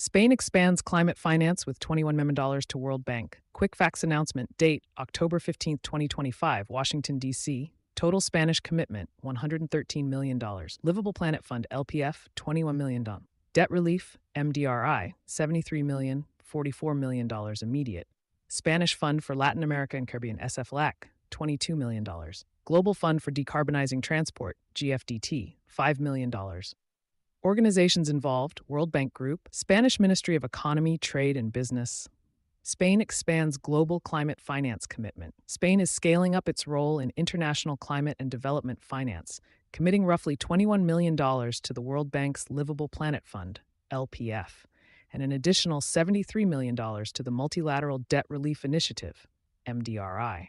Spain expands climate finance with $21 million to World Bank. Quick facts announcement. Date October 15th, 2025, Washington, D.C. Total Spanish commitment $113 million. Livable Planet Fund LPF $21 million. Debt Relief MDRI $73 million, $44 million immediate. Spanish Fund for Latin America and Caribbean SFLAC $22 million. Global Fund for Decarbonizing Transport GFDT $5 million. Organizations involved: World Bank Group, Spanish Ministry of Economy, Trade and Business. Spain expands global climate finance commitment. Spain is scaling up its role in international climate and development finance, committing roughly $21 million to the World Bank's Livable Planet Fund, LPF, and an additional $73 million to the Multilateral Debt Relief Initiative, MDRI.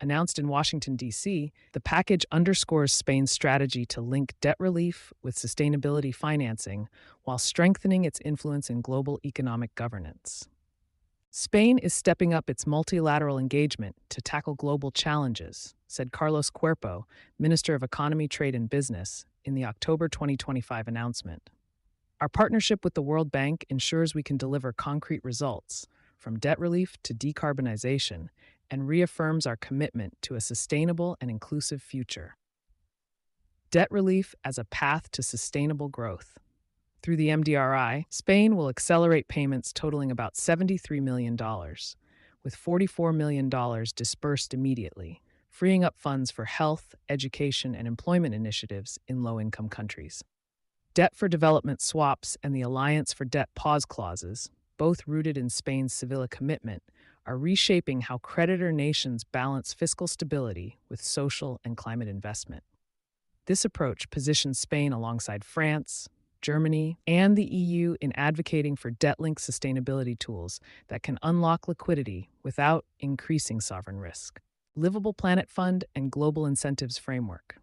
Announced in Washington, D.C., the package underscores Spain's strategy to link debt relief with sustainability financing while strengthening its influence in global economic governance. Spain is stepping up its multilateral engagement to tackle global challenges, said Carlos Cuerpo, Minister of Economy, Trade and Business, in the October 2025 announcement. Our partnership with the World Bank ensures we can deliver concrete results, from debt relief to decarbonization, and reaffirms our commitment to a sustainable and inclusive future. Debt relief as a path to sustainable growth. Through the MDRI, Spain will accelerate payments totaling about $73 million, with $44 million dispersed immediately, freeing up funds for health, education, and employment initiatives in low-income countries. Debt for development swaps and the Alliance for Debt Pause clauses, both rooted in Spain's Sevilla commitment, are reshaping how creditor nations balance fiscal stability with social and climate investment. This approach positions Spain alongside France, Germany, and the EU in advocating for debt-linked sustainability tools that can unlock liquidity without increasing sovereign risk. Livable Planet Fund and Global Incentives Framework.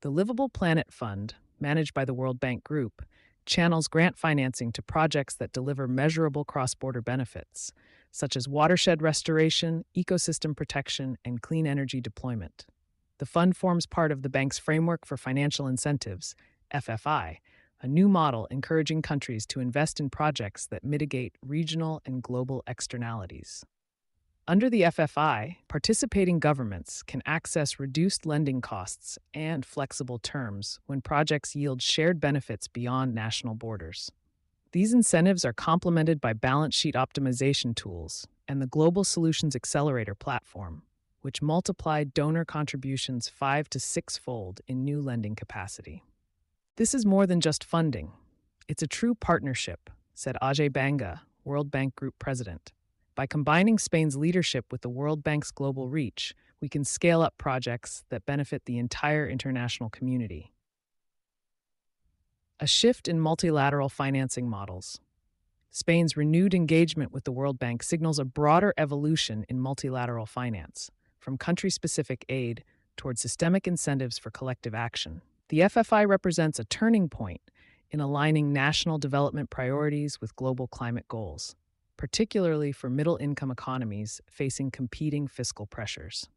The Livable Planet Fund, managed by the World Bank Group, channels grant financing to projects that deliver measurable cross-border benefits, such as watershed restoration, ecosystem protection, and clean energy deployment. The fund forms part of the bank's Framework for Financial Incentives, FFI, a new model encouraging countries to invest in projects that mitigate regional and global externalities. Under the FFI, participating governments can access reduced lending costs and flexible terms when projects yield shared benefits beyond national borders. These incentives are complemented by balance sheet optimization tools and the Global Solutions Accelerator platform, which multiply donor contributions 5 to 6-fold in new lending capacity. This is more than just funding. It's a true partnership, said Ajay Banga, World Bank Group President. By combining Spain's leadership with the World Bank's global reach, we can scale up projects that benefit the entire international community. A shift in multilateral financing models. Spain's renewed engagement with the World Bank signals a broader evolution in multilateral finance, from country-specific aid toward systemic incentives for collective action. The FFI represents a turning point in aligning national development priorities with global climate goals, particularly for middle-income economies facing competing fiscal pressures.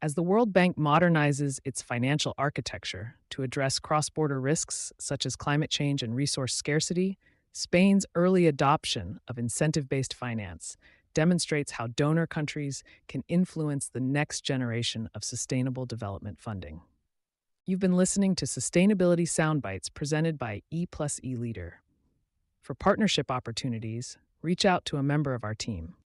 As the World Bank modernizes its financial architecture to address cross-border risks such as climate change and resource scarcity, Spain's early adoption of incentive-based finance demonstrates how donor countries can influence the next generation of sustainable development funding. You've been listening to Sustainability Soundbites presented by E+E Leader. For partnership opportunities, reach out to a member of our team.